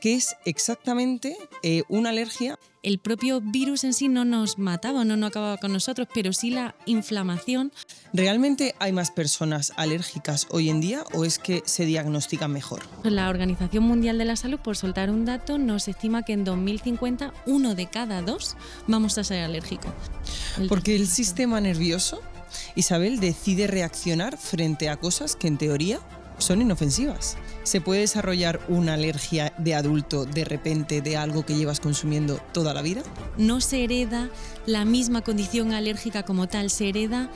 qué es exactamente una alergia. El propio virus en sí no nos mataba, no acababa con nosotros, pero sí la inflamación. ¿Realmente hay más personas alérgicas hoy en día o es que se diagnostican mejor? La Organización Mundial de la Salud, por soltar un dato, nos estima que en 2050 1 de cada 2 vamos a ser alérgicos. Porque el sistema nervioso, Isabel, decide reaccionar frente a cosas que en teoría son inofensivas. ¿Se puede desarrollar una alergia de adulto de repente de algo que llevas consumiendo toda la vida? No se hereda la misma condición alérgica como tal, se hereda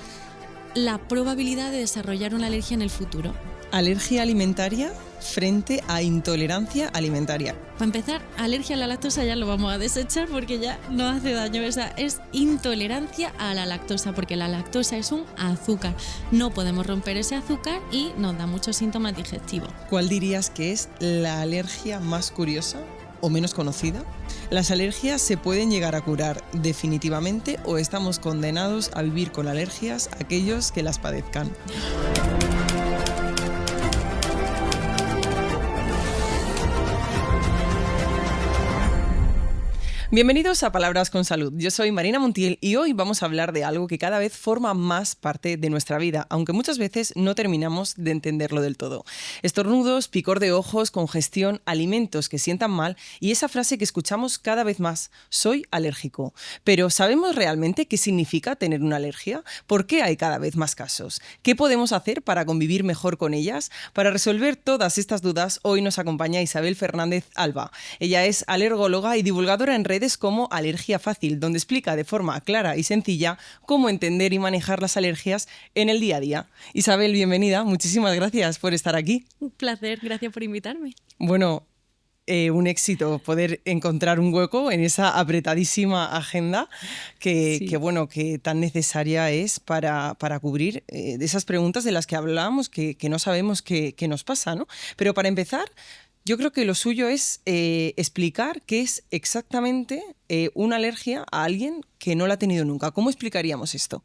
la probabilidad de desarrollar una alergia en el futuro. Alergia alimentaria frente a intolerancia alimentaria. Para empezar, alergia a la lactosa ya lo vamos a desechar porque ya no hace daño. O sea, es intolerancia a la lactosa, porque la lactosa es un azúcar. No podemos romper ese azúcar y nos da muchos síntomas digestivos. ¿Cuál dirías que es la alergia más curiosa o menos conocida? ¿Las alergias se pueden llegar a curar definitivamente o estamos condenados a vivir con alergias aquellos que las padezcan? Bienvenidos a Palabras con Salud. Yo soy Marina Montiel y hoy vamos a hablar de algo que cada vez forma más parte de nuestra vida, aunque muchas veces no terminamos de entenderlo del todo. Estornudos, picor de ojos, congestión, alimentos que sientan mal y esa frase que escuchamos cada vez más, soy alérgico. Pero ¿sabemos realmente qué significa tener una alergia? ¿Por qué hay cada vez más casos? ¿Qué podemos hacer para convivir mejor con ellas? Para resolver todas estas dudas, hoy nos acompaña Isabel Fernández Alba. Ella es alergóloga y divulgadora en redes como Alergia Fácil, donde explica de forma clara y sencilla cómo entender y manejar las alergias en el día a día. Isabel, bienvenida. Muchísimas gracias por estar aquí. Un placer, gracias por invitarme. Bueno, un éxito poder encontrar un hueco en esa apretadísima agenda que tan necesaria es para cubrir de esas preguntas de las que hablábamos que no sabemos qué nos pasa, ¿no? Pero para empezar, yo creo que lo suyo es explicar qué es exactamente una alergia a alguien que no la ha tenido nunca. ¿Cómo explicaríamos esto?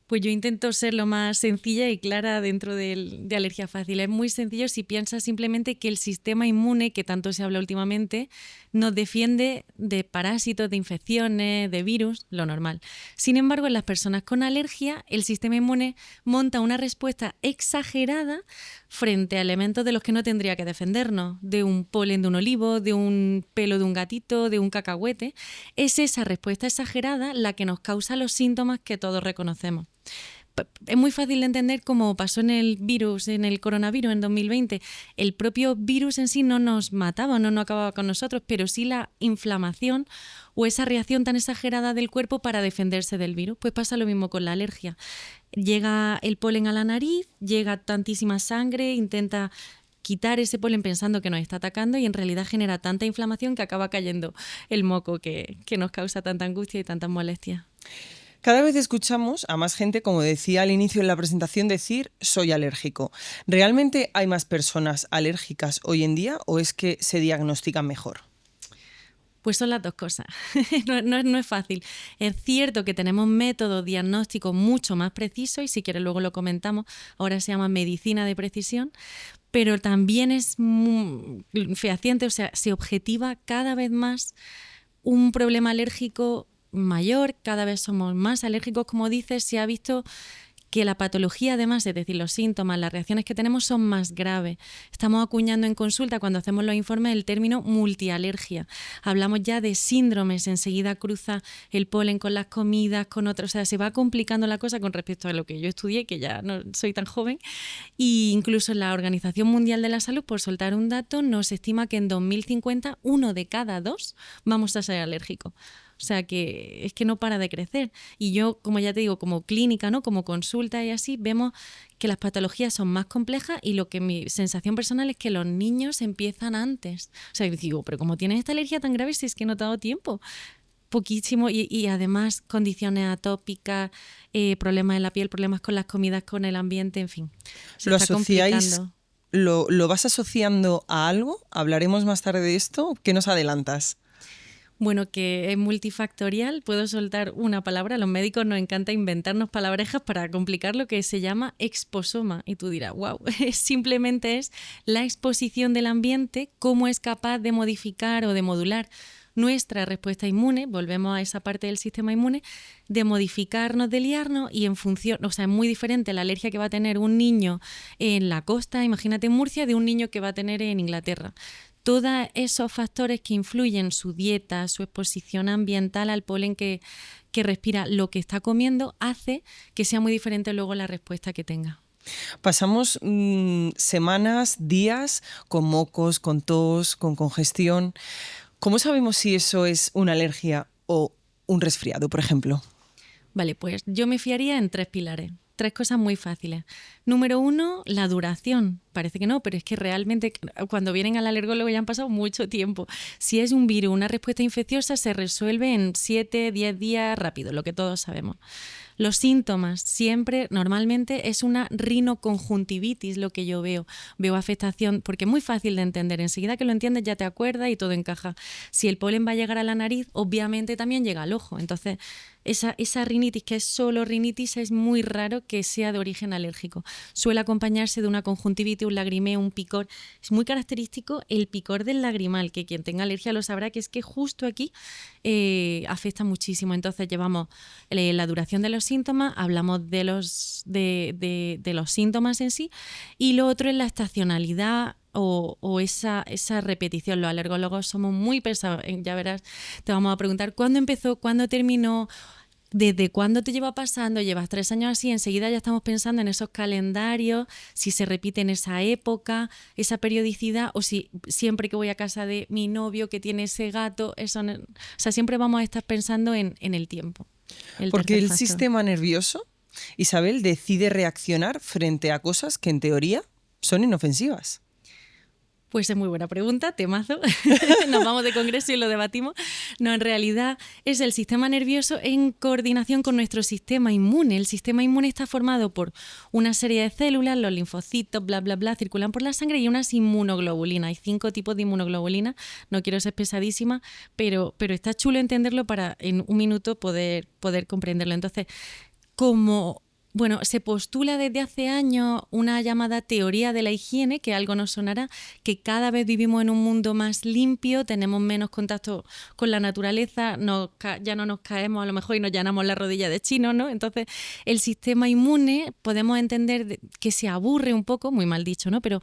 Pues yo intento ser lo más sencilla y clara dentro de Alergia Fácil. Es muy sencillo si piensas simplemente que el sistema inmune, que tanto se habla últimamente, nos defiende de parásitos, de infecciones, de virus, lo normal. Sin embargo, en las personas con alergia, el sistema inmune monta una respuesta exagerada frente a elementos de los que no tendría que defendernos, de un polen de un olivo, de un pelo de un gatito, de un cacahuete. Es esa respuesta exagerada la que nos causa los síntomas que todos reconocemos. Es muy fácil de entender cómo pasó en el coronavirus en 2020. El propio virus en sí no nos mataba, no acababa con nosotros, pero sí la inflamación o esa reacción tan exagerada del cuerpo para defenderse del virus. Pues pasa lo mismo con la alergia. Llega el polen a la nariz, llega tantísima sangre, intenta quitar ese polen pensando que nos está atacando y en realidad genera tanta inflamación que acaba cayendo el moco que nos causa tanta angustia y tantas molestias. Cada vez escuchamos a más gente, como decía al inicio de la presentación, decir soy alérgico. ¿Realmente hay más personas alérgicas hoy en día o es que se diagnostican mejor? Pues son las dos cosas. No es fácil. Es cierto que tenemos métodos diagnósticos mucho más precisos y si quieres luego lo comentamos, ahora se llama medicina de precisión, pero también es muy fehaciente, o sea, se objetiva cada vez más un problema alérgico mayor, cada vez somos más alérgicos, como dices, se ha visto que la patología, además, es decir, los síntomas, las reacciones que tenemos son más graves. Estamos acuñando en consulta, cuando hacemos los informes, el término multialergia. Hablamos ya de síndromes, enseguida cruza el polen con las comidas, con otros, o sea, se va complicando la cosa con respecto a lo que yo estudié, que ya no soy tan joven, y incluso la Organización Mundial de la Salud, por soltar un dato, nos estima que en 2050 1 de cada 2 vamos a ser alérgicos. O sea que es que no para de crecer. Y yo, como ya te digo, como clínica, ¿no? Como consulta y así, vemos que las patologías son más complejas y lo que mi sensación personal es que los niños empiezan antes. O sea, digo, pero como tienes esta alergia tan grave si es que no te ha dado tiempo. Poquísimo y además condiciones atópicas, problemas en la piel, problemas con las comidas, con el ambiente, en fin. ¿Lo asociáis? ¿Lo vas asociando a algo? ¿Hablaremos más tarde de esto? ¿Qué nos adelantas? Bueno, que es multifactorial. Puedo soltar una palabra. A los médicos nos encanta inventarnos palabrejas para complicar lo que se llama exposoma. Y tú dirás, wow, simplemente es la exposición del ambiente, cómo es capaz de modificar o de modular nuestra respuesta inmune, volvemos a esa parte del sistema inmune, de modificarnos, de liarnos y en función, o sea, es muy diferente la alergia que va a tener un niño en la costa, imagínate en Murcia, de un niño que va a tener en Inglaterra. Todos esos factores que influyen su dieta, su exposición ambiental al polen que respira, lo que está comiendo, hace que sea muy diferente luego la respuesta que tenga. Pasamos semanas, días con mocos, con tos, con congestión. ¿Cómo sabemos si eso es una alergia o un resfriado, por ejemplo? Vale, pues yo me fiaría en 3 pilares. 3 cosas muy fáciles. Número 1, la duración. Parece que no, pero es que realmente cuando vienen al alergólogo ya han pasado mucho tiempo. Si es un virus, una respuesta infecciosa, se resuelve en 7, 10 días rápido, lo que todos sabemos. Los síntomas, siempre, normalmente, es una rinoconjuntivitis lo que yo veo. Veo afectación, porque es muy fácil de entender. Enseguida que lo entiendes ya te acuerdas y todo encaja. Si el polen va a llegar a la nariz, obviamente también llega al ojo. Entonces, esa rinitis, que es solo rinitis, es muy raro que sea de origen alérgico. Suele acompañarse de una conjuntivitis, un lagrimeo, un picor. Es muy característico el picor del lagrimal, que quien tenga alergia lo sabrá, que es que justo aquí afecta muchísimo. Entonces, llevamos la duración de los síntomas, hablamos de los síntomas en sí, y lo otro es la estacionalidad o esa repetición. Los alergólogos somos muy pesados, ya verás, te vamos a preguntar cuándo empezó, cuándo terminó, desde cuándo te lleva pasando, llevas 3 años así, enseguida ya estamos pensando en esos calendarios, si se repite en esa época, esa periodicidad, o si siempre que voy a casa de mi novio que tiene ese gato, eso no, o sea, siempre vamos a estar pensando en el tiempo. Porque el sistema nervioso, Isabel, decide reaccionar frente a cosas que en teoría son inofensivas. Pues es muy buena pregunta, temazo. Nos vamos de congreso y lo debatimos. No, en realidad es el sistema nervioso en coordinación con nuestro sistema inmune. El sistema inmune está formado por una serie de células, los linfocitos, bla, bla, bla, circulan por la sangre y unas inmunoglobulinas. Hay 5 tipos de inmunoglobulinas. No quiero ser pesadísima, pero está chulo entenderlo para en un minuto poder comprenderlo. Entonces, se postula desde hace años una llamada teoría de la higiene, que algo nos sonará, que cada vez vivimos en un mundo más limpio, tenemos menos contacto con la naturaleza, ya no nos caemos a lo mejor y nos llenamos la rodilla de chino, ¿no? Entonces, el sistema inmune podemos entender que se aburre un poco, muy mal dicho, ¿no? Pero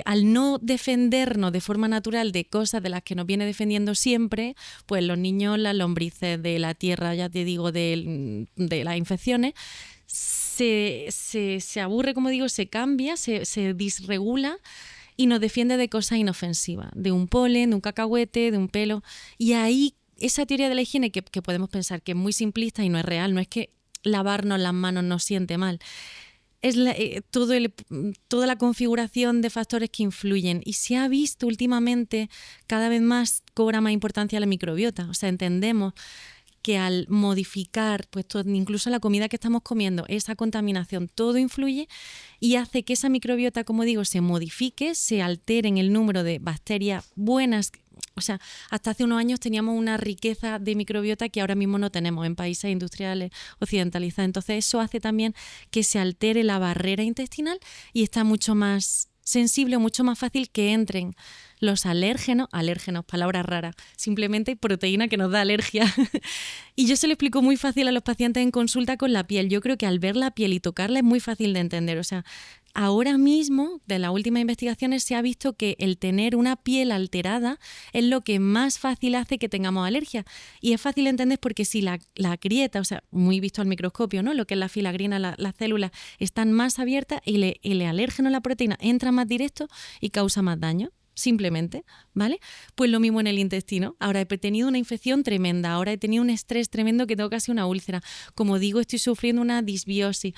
al no defendernos de forma natural de cosas de las que nos viene defendiendo siempre, pues los niños, las lombrices de la tierra, ya te digo, de las infecciones, se aburre, como digo, se cambia, se disregula y nos defiende de cosas inofensivas, de un polen, de un cacahuete, de un pelo. Y ahí esa teoría de la higiene que podemos pensar que es muy simplista y no es real, no es que lavarnos las manos nos siente mal, es toda la configuración de factores que influyen. Y se ha visto últimamente cada vez más cobra más importancia la microbiota. O sea, entendemos que al modificar pues incluso la comida que estamos comiendo, esa contaminación, todo influye y hace que esa microbiota, como digo, se modifique, se altere en el número de bacterias buenas. O sea, hasta hace unos años teníamos una riqueza de microbiota que ahora mismo no tenemos en países industriales occidentalizados. Entonces eso hace también que se altere la barrera intestinal y está mucho más sensible, mucho más fácil que entren los alérgenos, palabra rara, simplemente proteína que nos da alergia. Y yo se lo explico muy fácil a los pacientes en consulta con la piel. Yo creo que al ver la piel y tocarla es muy fácil de entender. O sea, ahora mismo, de las últimas investigaciones, se ha visto que el tener una piel alterada es lo que más fácil hace que tengamos alergia. Y es fácil de entender porque si la grieta, o sea, muy visto al microscopio, ¿no? Lo que es la filagrina, las células están más abiertas y el alérgeno, la proteína, entra más directo y causa más daño. Simplemente, ¿vale? Pues lo mismo en el intestino. Ahora he tenido una infección tremenda, ahora he tenido un estrés tremendo que tengo casi una úlcera. Como digo, estoy sufriendo una disbiosis.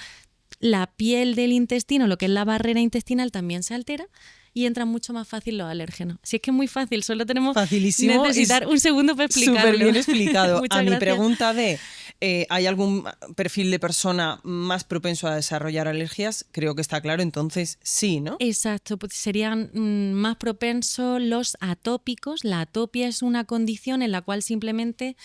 La piel del intestino, lo que es la barrera intestinal, también se altera y entran mucho más fácil los alérgenos. Si es que es muy fácil, solo tenemos Facilísimo, necesitar un segundo para explicarlo. Súper bien explicado. Muchas a mi gracias. pregunta de ¿Hay algún perfil de persona más propenso a desarrollar alergias? Creo que está claro, entonces sí, ¿no? Exacto, pues serían más propensos los atópicos. La atopia es una condición en la cual simplemente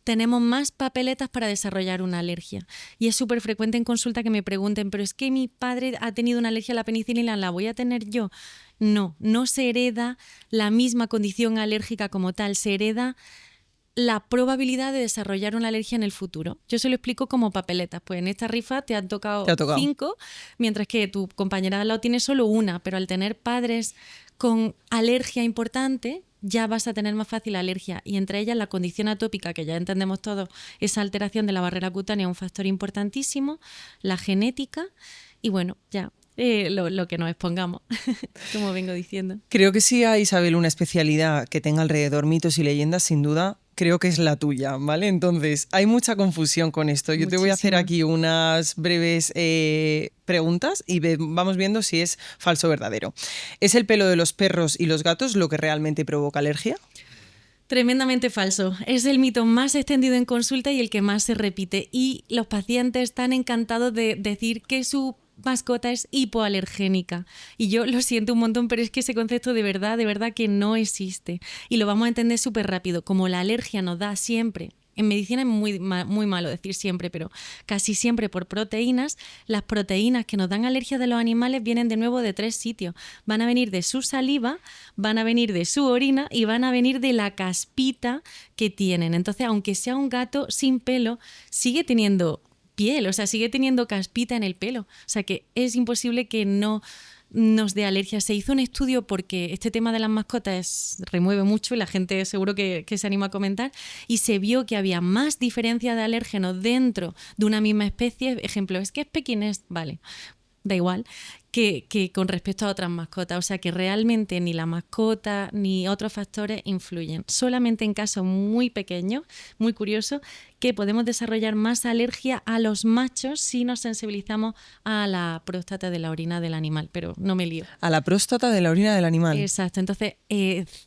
tenemos más papeletas para desarrollar una alergia. Y es súper frecuente en consulta que me pregunten, pero es que mi padre ha tenido una alergia a la penicilina, ¿la voy a tener yo? No, no se hereda la misma condición alérgica como tal, se hereda la probabilidad de desarrollar una alergia en el futuro. Yo se lo explico como papeletas. Pues en esta rifa te han tocado 5, mientras que tu compañera de al lado tiene solo una, pero al tener padres con alergia importante, ya vas a tener más fácil alergia. Y entre ellas la condición atópica, que ya entendemos todos, esa alteración de la barrera cutánea es un factor importantísimo, la genética y bueno, ya. Lo que nos expongamos, como vengo diciendo. Creo que si hay, Isabel, una especialidad que tenga alrededor mitos y leyendas, sin duda, creo que es la tuya, ¿vale? Entonces, hay mucha confusión con esto. Yo te voy a hacer aquí unas breves preguntas y vamos viendo si es falso o verdadero. ¿Es el pelo de los perros y los gatos lo que realmente provoca alergia? Tremendamente falso. Es el mito más extendido en consulta y el que más se repite. Y los pacientes están encantados de decir que su mascota es hipoalergénica. Y yo lo siento un montón, pero es que ese concepto de verdad que no existe. Y lo vamos a entender súper rápido. Como la alergia nos da siempre, en medicina es muy malo decir siempre, pero casi siempre por proteínas, las proteínas que nos dan alergia de los animales vienen de nuevo de 3 sitios. Van a venir de su saliva, van a venir de su orina y van a venir de la caspita que tienen. Entonces, aunque sea un gato sin pelo, sigue teniendo piel, o sea, sigue teniendo caspita en el pelo. O sea, que es imposible que no nos dé alergia. Se hizo un estudio porque este tema de las mascotas remueve mucho y la gente seguro que se anima a comentar, y se vio que había más diferencia de alérgenos dentro de una misma especie. Ejemplo, es que es pequinés, vale, da igual, que con respecto a otras mascotas. O sea que realmente ni la mascota ni otros factores influyen. Solamente en casos muy pequeños, muy curiosos, que podemos desarrollar más alergia a los machos si nos sensibilizamos a la próstata de la orina del animal, pero no me lío. A la próstata de la orina del animal. Exacto. Entonces,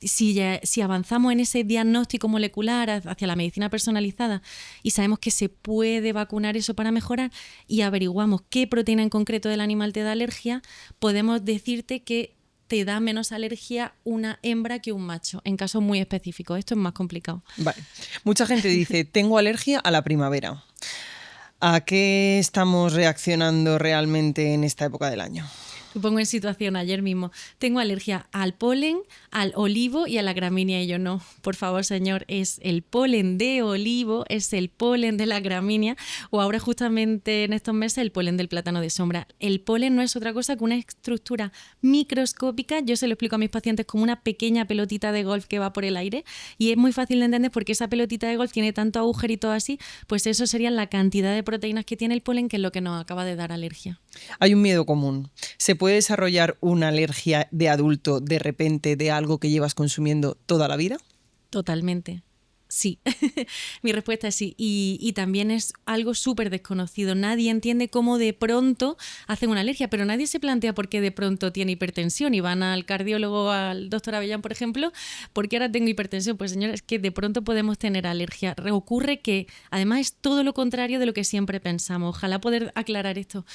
si avanzamos en ese diagnóstico molecular hacia la medicina personalizada y sabemos que se puede vacunar eso para mejorar y averiguamos qué proteína en concreto del animal te da alergia, podemos decirte que te da menos alergia una hembra que un macho, en casos muy específicos. Esto es más complicado. Vale. Mucha gente dice, tengo alergia a la primavera. ¿A qué estamos reaccionando realmente en esta época del año? Me pongo en situación ayer mismo. Tengo alergia al polen, al olivo y a la gramínea. Y yo, no, por favor, señor, es el polen de olivo, es el polen de la gramínea, o ahora justamente en estos meses el polen del plátano de sombra. El polen no es otra cosa que una estructura microscópica. Yo se lo explico a mis pacientes como una pequeña pelotita de golf que va por el aire, y es muy fácil de entender porque esa pelotita de golf tiene tanto agujerito así, pues eso sería la cantidad de proteínas que tiene el polen, que es lo que nos acaba de dar alergia. Hay un miedo común. ¿Se puede desarrollar una alergia de adulto de repente de algo que llevas consumiendo toda la vida? Totalmente. Sí, mi respuesta es sí. Y también es algo súper desconocido. Nadie entiende cómo de pronto hacen una alergia, pero nadie se plantea por qué de pronto tiene hipertensión y van al cardiólogo, al doctor Avellán, por ejemplo, ¿por qué ahora tengo hipertensión? Pues señora, es que de pronto podemos tener alergia. Ocurre que además es todo lo contrario de lo que siempre pensamos. Ojalá poder aclarar esto.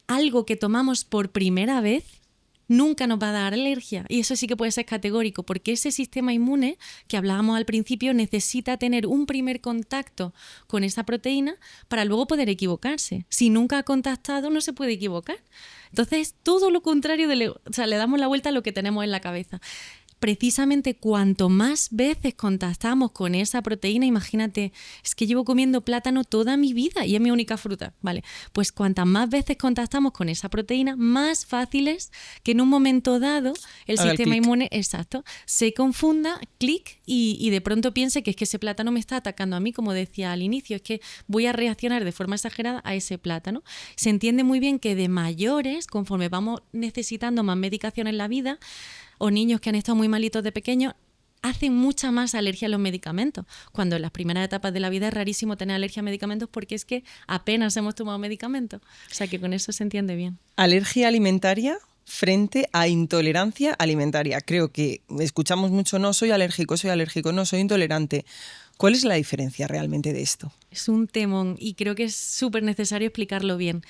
Algo que tomamos por primera vez nunca nos va a dar alergia, y eso sí que puede ser categórico, porque ese sistema inmune que hablábamos al principio necesita tener un primer contacto con esa proteína para luego poder equivocarse. Si nunca ha contactado, no se puede equivocar. Entonces, todo lo contrario, le damos la vuelta a lo que tenemos en la cabeza. Precisamente cuanto más veces contactamos con esa proteína, imagínate, es que llevo comiendo plátano toda mi vida y es mi única fruta, ¿vale? Pues cuantas más veces contactamos con esa proteína, más fácil es que en un momento dado el sistema inmune, exacto, se confunda, clic, y de pronto piense que es que ese plátano me está atacando a mí, como decía al inicio, es que voy a reaccionar de forma exagerada a ese plátano. Se entiende muy bien que de mayores, conforme vamos necesitando más medicación en la vida, o niños que han estado muy malitos de pequeños, hacen mucha más alergia a los medicamentos, cuando en las primeras etapas de la vida es rarísimo tener alergia a medicamentos porque es que apenas hemos tomado medicamentos. O sea que con eso se entiende bien. ¿Alergia alimentaria? frente a intolerancia alimentaria. Creo que escuchamos mucho, no, soy alérgico, no, soy intolerante. ¿Cuál es la diferencia realmente de esto? Es un temón y creo que es súper necesario explicarlo bien.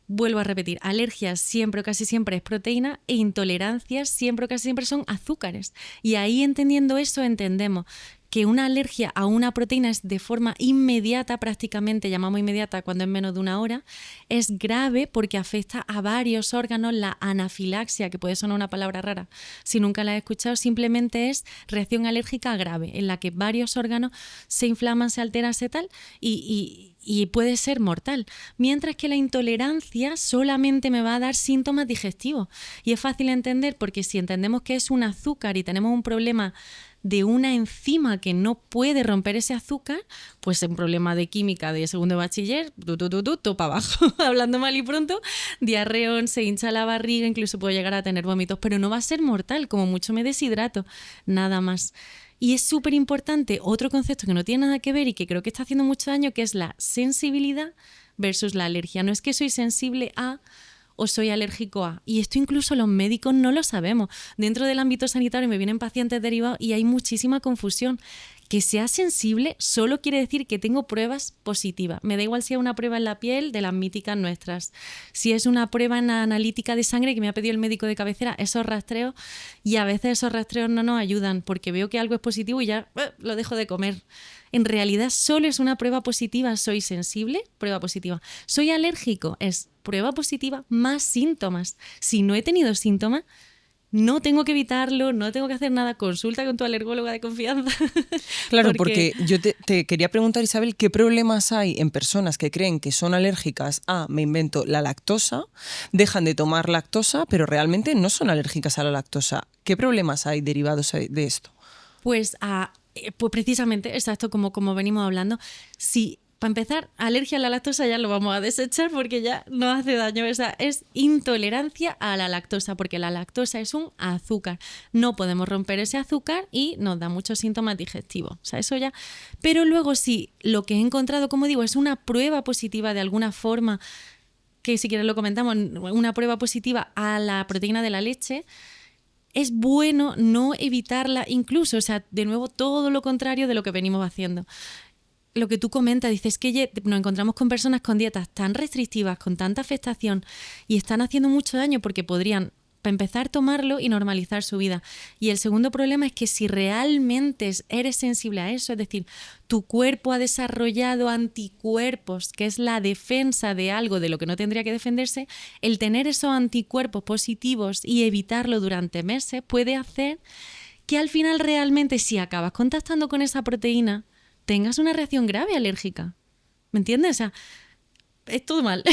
Vuelvo a repetir, alergias siempre o casi siempre es proteína e intolerancias siempre o casi siempre son azúcares. Y ahí entendiendo eso entendemos que una alergia a una proteína es de forma inmediata, prácticamente llamamos inmediata cuando es menos de una hora, es grave porque afecta a varios órganos. La anafilaxia, que puede sonar una palabra rara, si nunca la has escuchado, simplemente es reacción alérgica grave, en la que varios órganos se inflaman, se alteran, se tal, y puede ser mortal. Mientras que la intolerancia solamente me va a dar síntomas digestivos. Y es fácil entender porque si entendemos que es un azúcar y tenemos un problema de una enzima que no puede romper ese azúcar, pues es un problema de química de segundo de bachiller, todo para abajo, hablando mal y pronto, diarreón, se hincha la barriga, incluso puedo llegar a tener vómitos, pero no va a ser mortal, como mucho me deshidrato, nada más. Y es súper importante otro concepto que no tiene nada que ver y que creo que está haciendo mucho daño, que es la sensibilidad versus la alergia. No es que soy sensible a o soy alérgico a. Y esto incluso los médicos no lo sabemos. Dentro del ámbito sanitario me vienen pacientes derivados y hay muchísima confusión. Que sea sensible solo quiere decir que tengo pruebas positivas. Me da igual si es una prueba en la piel de las míticas nuestras, si es una prueba en la analítica de sangre que me ha pedido el médico de cabecera, esos rastreos, y a veces esos rastreos no nos ayudan porque veo que algo es positivo y ya lo dejo de comer. En realidad solo es una prueba positiva. Soy sensible, prueba positiva. Soy alérgico, es prueba positiva más síntomas. Si no he tenido síntomas, no tengo que evitarlo, no tengo que hacer nada. Consulta con tu alergóloga de confianza. Claro, porque yo te quería preguntar, Isabel, ¿qué problemas hay en personas que creen que son alérgicas a, me invento, la lactosa, dejan de tomar lactosa, pero realmente no son alérgicas a la lactosa? ¿Qué problemas hay derivados de esto? Pues precisamente, exacto, como venimos hablando, si para empezar, alergia a la lactosa ya lo vamos a desechar porque ya no hace daño. O sea, es intolerancia a la lactosa, porque la lactosa es un azúcar. No podemos romper ese azúcar y nos da muchos síntomas digestivos. O sea, eso ya. Pero luego sí, lo que he encontrado, como digo, es una prueba positiva de alguna forma, que si quieres lo comentamos, una prueba positiva a la proteína de la leche. Es bueno no evitarla incluso, o sea, de nuevo todo lo contrario de lo que venimos haciendo. Lo que tú comentas, dices que nos encontramos con personas con dietas tan restrictivas, con tanta afectación y están haciendo mucho daño porque podrían, para empezar, tomarlo y normalizar su vida. Y el segundo problema es que si realmente eres sensible a eso, es decir, tu cuerpo ha desarrollado anticuerpos, que es la defensa de algo de lo que no tendría que defenderse, el tener esos anticuerpos positivos y evitarlo durante meses puede hacer que al final realmente, si acabas contactando con esa proteína, tengas una reacción grave alérgica. ¿Me entiendes? O sea, es todo mal.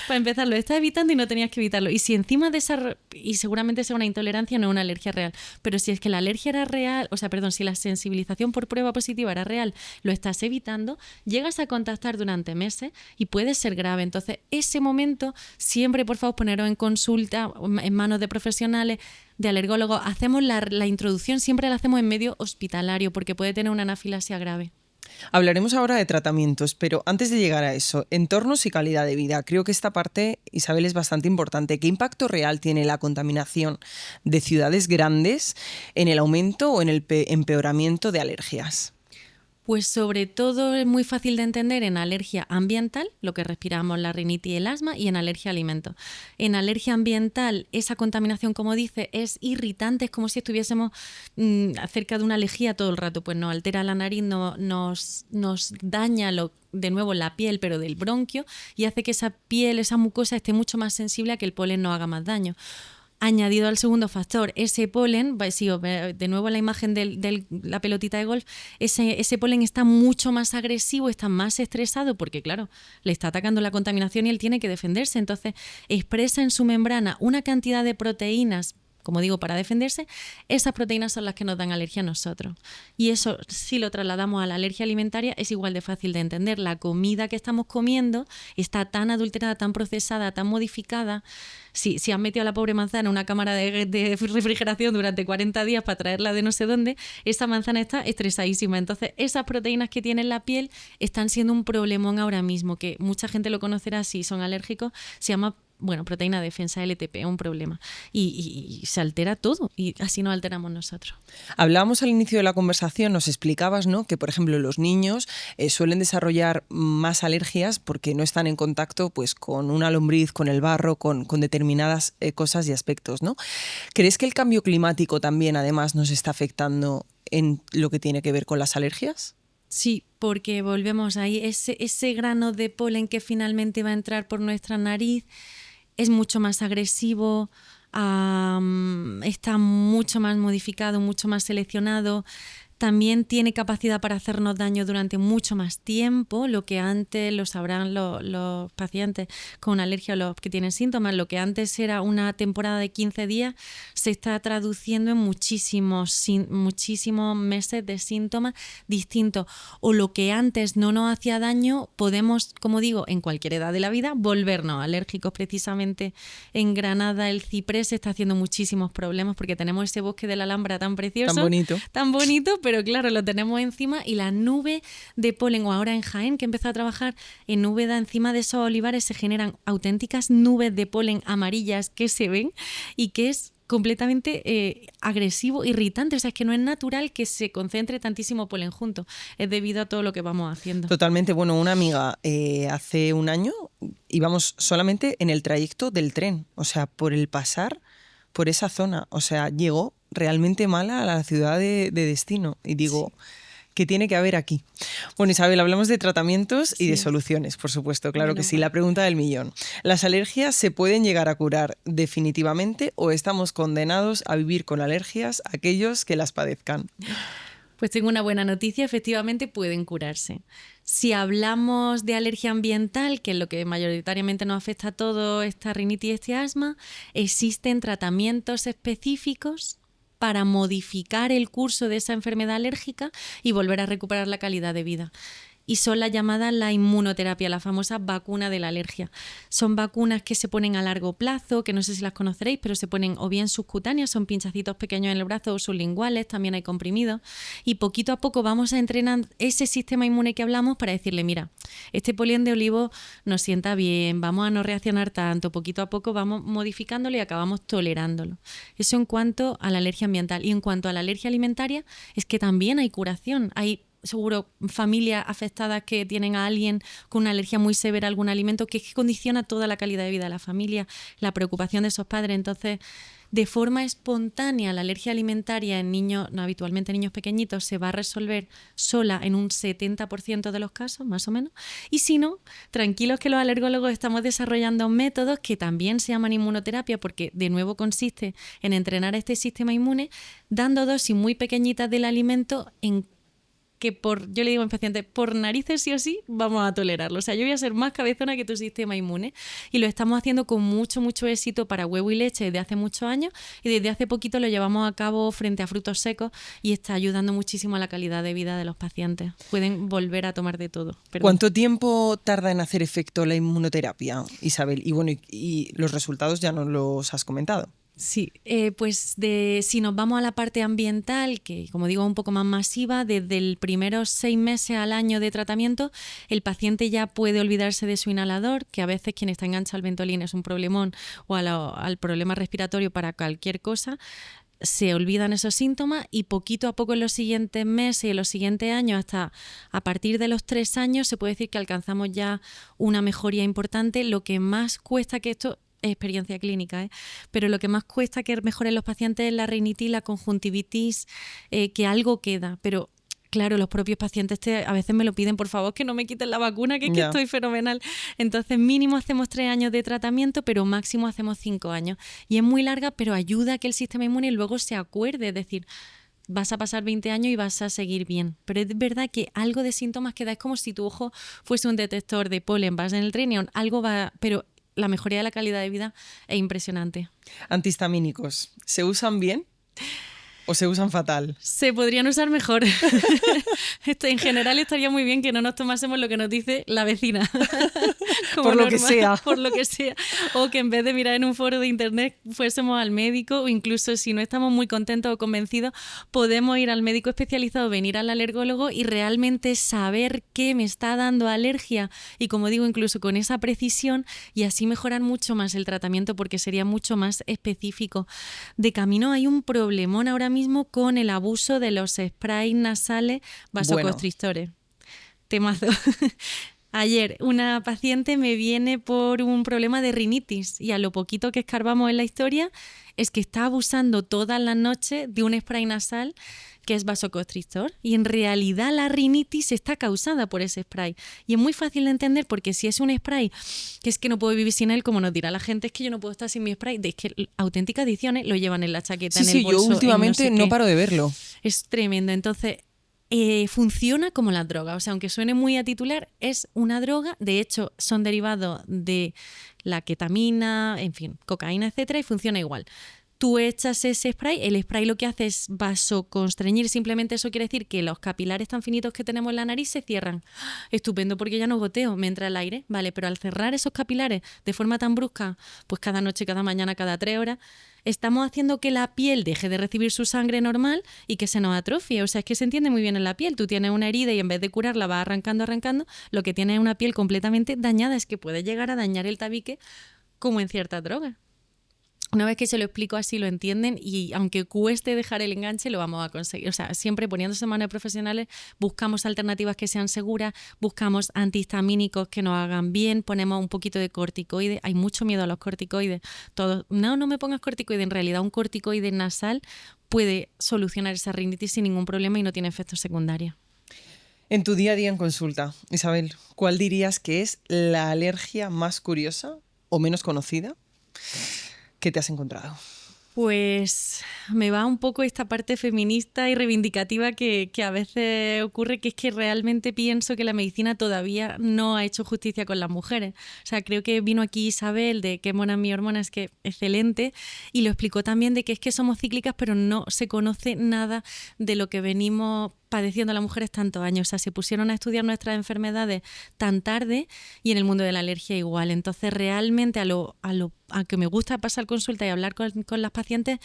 Para empezar, lo estás evitando y no tenías que evitarlo. Y si encima de esa, y seguramente sea una intolerancia, no una alergia real, pero si es que la alergia era real, o sea, perdón, si la sensibilización por prueba positiva era real, lo estás evitando, llegas a contactar durante meses y puede ser grave. Entonces, ese momento, siempre, por favor, poneros en consulta, en manos de profesionales, de alergólogos. Hacemos la introducción, siempre la hacemos en medio hospitalario porque puede tener una anafilaxia grave. Hablaremos ahora de tratamientos, pero antes de llegar a eso, entornos y calidad de vida. Creo que esta parte, Isabel, es bastante importante. ¿Qué impacto real tiene la contaminación de ciudades grandes en el aumento o en el empeoramiento de alergias? Pues sobre todo es muy fácil de entender en alergia ambiental, lo que respiramos, la rinitis y el asma, y en alergia a alimentos. En alergia ambiental, esa contaminación, como dice, es irritante, es como si estuviésemos cerca de una lejía todo el rato, pues nos altera la nariz, nos daña de nuevo la piel, pero del bronquio, y hace que esa piel, esa mucosa, esté mucho más sensible a que el polen no haga más daño. Añadido al segundo factor, ese polen, de nuevo la imagen de la pelotita de golf, ese polen está mucho más agresivo, está más estresado porque, claro, le está atacando la contaminación y él tiene que defenderse. Entonces, expresa en su membrana una cantidad de proteínas, como digo, para defenderse. Esas proteínas son las que nos dan alergia a nosotros. Y eso, si lo trasladamos a la alergia alimentaria, es igual de fácil de entender. La comida que estamos comiendo está tan adulterada, tan procesada, tan modificada. Si has metido a la pobre manzana en una cámara de refrigeración durante 40 días para traerla de no sé dónde, esa manzana está estresadísima. Entonces, esas proteínas que tiene en la piel están siendo un problemón ahora mismo, que mucha gente lo conocerá si son alérgicos, se llama proteína de defensa, LTP, es un problema. Y se altera todo y así nos alteramos nosotros. Hablábamos al inicio de la conversación, nos explicabas, ¿no?, que, por ejemplo, los niños suelen desarrollar más alergias porque no están en contacto, pues, con una lombriz, con el barro, con determinadas cosas y aspectos, ¿no? ¿Crees que el cambio climático también, además, nos está afectando en lo que tiene que ver con las alergias? Sí, porque volvemos ahí, ese grano de polen que finalmente va a entrar por nuestra nariz es mucho más agresivo, está mucho más modificado, mucho más seleccionado. También tiene capacidad para hacernos daño durante mucho más tiempo, lo que antes, lo sabrán los pacientes con alergia o los que tienen síntomas, lo que antes era una temporada de 15 días se está traduciendo en muchísimos meses de síntomas distintos. O lo que antes no nos hacía daño, podemos, como digo, en cualquier edad de la vida, volvernos alérgicos. Precisamente en Granada el ciprés está haciendo muchísimos problemas porque tenemos ese bosque de la Alhambra tan precioso. Tan bonito, pero claro, lo tenemos encima y la nube de polen, o ahora en Jaén, que empezó a trabajar en Úbeda, encima de esos olivares se generan auténticas nubes de polen amarillas que se ven y que es completamente agresivo, irritante. O sea, es que no es natural que se concentre tantísimo polen junto. Es debido a todo lo que vamos haciendo. Totalmente. Bueno, una amiga hace un año íbamos solamente en el trayecto del tren, o sea, por el pasar por esa zona. O sea, llegó realmente mala a la ciudad de destino. Y digo, sí, ¿qué tiene que haber aquí? Bueno, Isabel, hablamos de tratamientos y de soluciones, por supuesto, claro que sí. La pregunta del millón. ¿Las alergias se pueden llegar a curar definitivamente o estamos condenados a vivir con alergias aquellos que las padezcan? Pues tengo una buena noticia, efectivamente pueden curarse. Si hablamos de alergia ambiental, que es lo que mayoritariamente nos afecta a todo, esta rinitis y este asma, existen tratamientos específicos para modificar el curso de esa enfermedad alérgica y volver a recuperar la calidad de vida. Y son la llamada la inmunoterapia, la famosa vacuna de la alergia. Son vacunas que se ponen a largo plazo, que no sé si las conoceréis, pero se ponen o bien subcutáneas, son pinchacitos pequeños en el brazo, o sublinguales, también hay comprimidos. Y poquito a poco vamos a entrenar ese sistema inmune que hablamos para decirle, mira, este polen de olivo nos sienta bien, vamos a no reaccionar tanto, poquito a poco vamos modificándolo y acabamos tolerándolo. Eso en cuanto a la alergia ambiental. Y en cuanto a la alergia alimentaria, es que también hay curación, hay seguro familias afectadas que tienen a alguien con una alergia muy severa a algún alimento que condiciona toda la calidad de vida de la familia, la preocupación de esos padres. Entonces, de forma espontánea, la alergia alimentaria en niños, no habitualmente niños pequeñitos, se va a resolver sola en un 70% de los casos, más o menos. Y si no, tranquilos que los alergólogos estamos desarrollando métodos que también se llaman inmunoterapia porque de nuevo consiste en entrenar este sistema inmune dando dosis muy pequeñitas del alimento en que yo le digo a mis pacientes, por narices sí o sí vamos a tolerarlo. O sea, yo voy a ser más cabezona que tu sistema inmune. Y lo estamos haciendo con mucho, mucho éxito para huevo y leche desde hace muchos años y desde hace poquito lo llevamos a cabo frente a frutos secos y está ayudando muchísimo a la calidad de vida de los pacientes. Pueden volver a tomar de todo. Perdón. ¿Cuánto tiempo tarda en hacer efecto la inmunoterapia, Isabel? Y bueno, y los resultados ya nos los has comentado. Sí, pues si nos vamos a la parte ambiental, que como digo es un poco más masiva, desde el primeros 6 meses al año de tratamiento, el paciente ya puede olvidarse de su inhalador, que a veces quien está enganchado al Ventolin es un problemón, o al problema respiratorio para cualquier cosa. Se olvidan esos síntomas y poquito a poco en los siguientes meses y en los siguientes años, hasta a partir de los 3 años, se puede decir que alcanzamos ya una mejoría importante. Lo que más cuesta que esto experiencia clínica, pero lo que más cuesta que mejoren los pacientes es la rinitis, la conjuntivitis, que algo queda, pero claro, los propios pacientes a veces me lo piden, por favor, que no me quiten la vacuna, que es que estoy fenomenal. Entonces mínimo hacemos 3 años de tratamiento, pero máximo hacemos 5 años. Y es muy larga, pero ayuda a que el sistema inmune luego se acuerde, es decir, vas a pasar 20 años y vas a seguir bien. Pero es verdad que algo de síntomas queda, es como si tu ojo fuese un detector de polen, vas en el tren y algo va, pero la mejoría de la calidad de vida es impresionante. ¿Antihistamínicos se usan bien? ¿O se usan fatal? Se podrían usar mejor. En general estaría muy bien que no nos tomásemos lo que nos dice la vecina. Por lo que sea. Por lo que sea. O que en vez de mirar en un foro de internet fuésemos al médico, o incluso si no estamos muy contentos o convencidos, podemos ir al médico especializado, venir al alergólogo y realmente saber qué me está dando alergia. Y como digo, incluso con esa precisión, y así mejorar mucho más el tratamiento porque sería mucho más específico. De camino hay un problemón ahora mismo con el abuso de los sprays nasales vasoconstrictores. Temazo. Ayer una paciente me viene por un problema de rinitis y a lo poquito que escarbamos en la historia es que está abusando todas las noches de un spray nasal que es vasoconstrictor, y en realidad la rinitis está causada por ese spray. Y es muy fácil de entender porque si es un spray que es que no puedo vivir sin él, como nos dirá la gente, es que yo no puedo estar sin mi spray, es que auténticas adicciones lo llevan en la chaqueta, en el bolso. Sí, yo últimamente no paro de verlo. Es tremendo. Entonces, funciona como la droga. O sea, aunque suene muy a titular, es una droga. De hecho, son derivados de la ketamina, en fin, cocaína, etcétera, y funciona igual. Tú echas ese spray, el spray lo que hace es vasoconstreñir, simplemente eso quiere decir que los capilares tan finitos que tenemos en la nariz se cierran. Estupendo, porque ya no goteo, me entra el aire, vale, pero al cerrar esos capilares de forma tan brusca, pues cada noche, cada mañana, cada 3 horas, estamos haciendo que la piel deje de recibir su sangre normal y que se nos atrofie. O sea, es que se entiende muy bien en la piel. Tú tienes una herida y en vez de curarla vas arrancando, lo que tienes es una piel completamente dañada, es que puede llegar a dañar el tabique como en ciertas drogas. Una vez que se lo explico así lo entienden, y aunque cueste dejar el enganche lo vamos a conseguir. O sea, siempre poniéndose en manos de profesionales buscamos alternativas que sean seguras, buscamos antihistamínicos que nos hagan bien, ponemos un poquito de corticoide. Hay mucho miedo a los corticoides. Todos, no me pongas corticoide. En realidad un corticoide nasal puede solucionar esa rinitis sin ningún problema y no tiene efectos secundarios. En tu día a día en consulta, Isabel, ¿cuál dirías que es la alergia más curiosa o menos conocida que te has encontrado? Pues me va un poco esta parte feminista y reivindicativa que a veces ocurre, que es que realmente pienso que la medicina todavía no ha hecho justicia con las mujeres. O sea, creo que vino aquí Isabel de Qué mona mi hormona, es que excelente, y lo explicó también de que es que somos cíclicas, pero no se conoce nada de lo que venimos padeciendo las mujeres tantos años. O sea, se pusieron a estudiar nuestras enfermedades tan tarde, y en el mundo de la alergia igual. Entonces, realmente a que me gusta pasar consulta y hablar con las pacientes,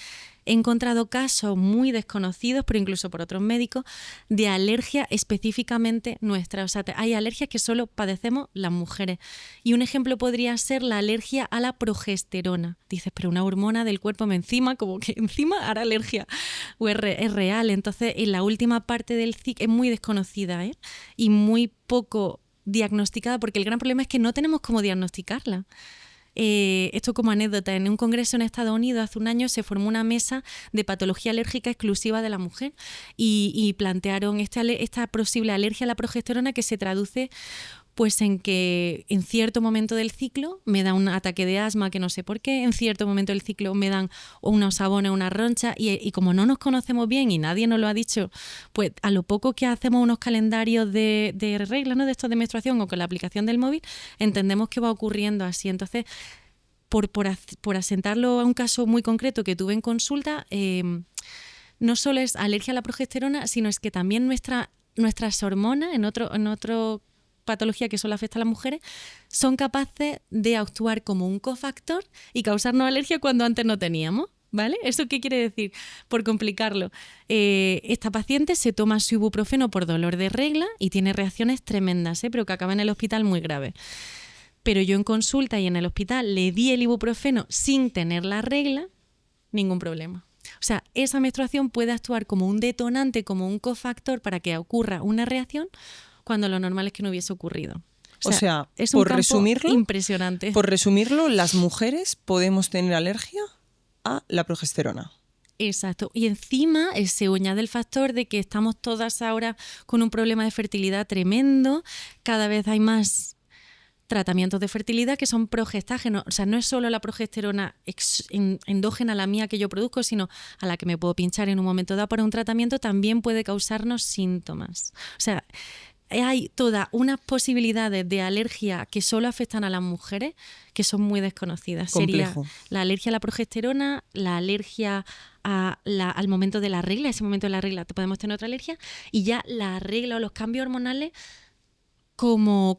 he encontrado casos muy desconocidos, pero incluso por otros médicos, de alergia específicamente nuestra. O sea, hay alergias que solo padecemos las mujeres. Y un ejemplo podría ser la alergia a la progesterona. Dices, pero una hormona del cuerpo encima, como que encima hará alergia. O es real. Entonces, en la última parte del ciclo es muy desconocida, y muy poco diagnosticada, porque el gran problema es que no tenemos cómo diagnosticarla. Esto como anécdota, en un congreso en Estados Unidos hace un año se formó una mesa de patología alérgica exclusiva de la mujer y plantearon esta posible alergia a la progesterona, que se traduce pues en que en cierto momento del ciclo me da un ataque de asma que no sé por qué, en cierto momento del ciclo me dan unos sabones, una roncha, y como no nos conocemos bien y nadie nos lo ha dicho, pues a lo poco que hacemos unos calendarios de reglas, ¿no?, de estos de menstruación, o con la aplicación del móvil, entendemos que va ocurriendo así. Entonces, por asentarlo a un caso muy concreto que tuve en consulta, no solo es alergia a la progesterona, sino es que también nuestras hormonas, en otro patología que solo afecta a las mujeres, son capaces de actuar como un cofactor y causarnos alergia cuando antes no teníamos, ¿vale? ¿Eso qué quiere decir? Por complicarlo, esta paciente se toma su ibuprofeno por dolor de regla y tiene reacciones tremendas, pero que acaban en el hospital muy graves. Pero yo en consulta y en el hospital le di el ibuprofeno sin tener la regla, ningún problema. O sea, esa menstruación puede actuar como un detonante, como un cofactor para que ocurra una reacción, cuando lo normal es que no hubiese ocurrido. O sea, es un campo impresionante. Por resumirlo, las mujeres podemos tener alergia a la progesterona. Exacto. Y encima se añade el factor de que estamos todas ahora con un problema de fertilidad tremendo. Cada vez hay más tratamientos de fertilidad que son progestágenos. O sea, no es solo la progesterona endógena, la mía que yo produzco, sino a la que me puedo pinchar en un momento dado para un tratamiento, también puede causarnos síntomas. O sea, hay todas unas posibilidades de alergia que solo afectan a las mujeres que son muy desconocidas. Complejo. Sería la alergia a la progesterona, la alergia al momento de la regla, ese momento de la regla te podemos tener otra alergia, y ya la regla o los cambios hormonales como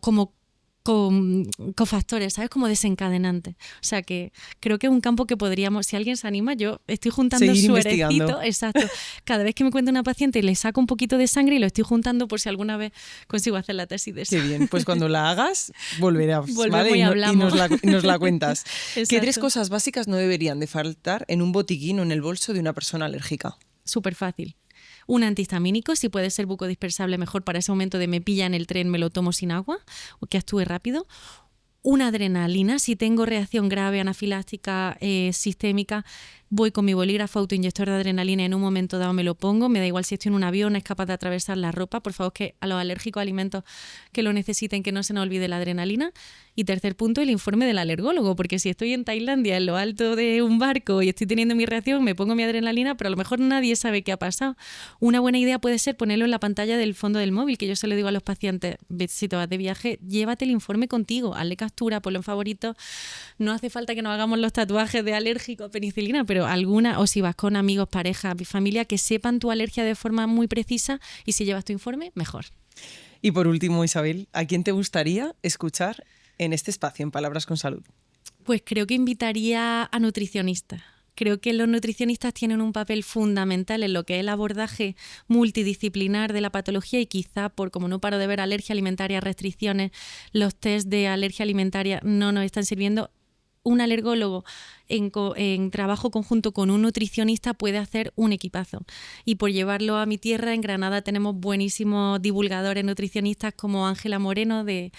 con cofactores, ¿sabes? Como desencadenantes. O sea que creo que es un campo que podríamos, si alguien se anima, yo estoy juntando seguir suerecito. investigando. Exacto. Cada vez que me cuenta una paciente le saco un poquito de sangre y lo estoy juntando por si alguna vez consigo hacer la tesis de eso. Qué bien, pues cuando la hagas volverás, Volvemos ¿vale? y hablamos. Y nos la cuentas. ¿Qué Exacto. 3 cosas básicas no deberían de faltar en un botiquín o en el bolso de una persona alérgica? Súper fácil. Un antihistamínico, si puede ser bucodispersable, mejor para ese momento de me pilla en el tren, me lo tomo sin agua, o que actúe rápido. Una adrenalina, si tengo reacción grave, anafiláctica, sistémica, voy con mi bolígrafo autoinyector de adrenalina y en un momento dado me lo pongo, me da igual si estoy en un avión, es capaz de atravesar la ropa, por favor, que a los alérgicos a alimentos que lo necesiten, que no se nos olvide la adrenalina. Y tercer punto, el informe del alergólogo, porque si estoy en Tailandia, en lo alto de un barco y estoy teniendo mi reacción, me pongo mi adrenalina, pero a lo mejor nadie sabe qué ha pasado. Una buena idea puede ser ponerlo en la pantalla del fondo del móvil, que yo se lo digo a los pacientes, si te vas de viaje, llévate el informe contigo, hazle captura, ponlo en favorito. No hace falta que nos hagamos los tatuajes de alérgico a penicilina, pero alguna, o si vas con amigos, pareja, familia, que sepan tu alergia de forma muy precisa, y si llevas tu informe, mejor. Y por último, Isabel, ¿a quién te gustaría escuchar en este espacio, en Palabras con Salud? Pues creo que invitaría a nutricionistas. Creo que los nutricionistas tienen un papel fundamental en lo que es el abordaje multidisciplinar de la patología, y quizá por como no paro de ver alergia alimentaria, restricciones, los test de alergia alimentaria no nos están sirviendo. Un alergólogo en trabajo conjunto con un nutricionista puede hacer un equipazo. Y por llevarlo a mi tierra, en Granada tenemos buenísimos divulgadores nutricionistas como Ángela Moreno de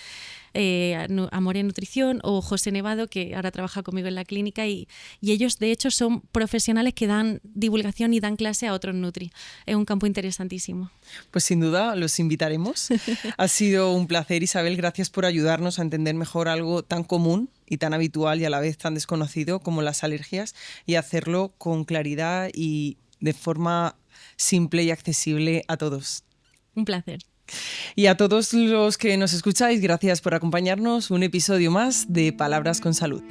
Amore Nutrición, o José Nevado, que ahora trabaja conmigo en la clínica, y ellos de hecho son profesionales que dan divulgación y dan clase a otros nutri. Es un campo interesantísimo. Pues sin duda los invitaremos. Ha sido un placer, Isabel, gracias por ayudarnos a entender mejor algo tan común y tan habitual y a la vez tan desconocido como las alergias, y hacerlo con claridad y de forma simple y accesible a todos. Un placer. Y a todos los que nos escucháis, gracias por acompañarnos un episodio más de Palabras con Salud.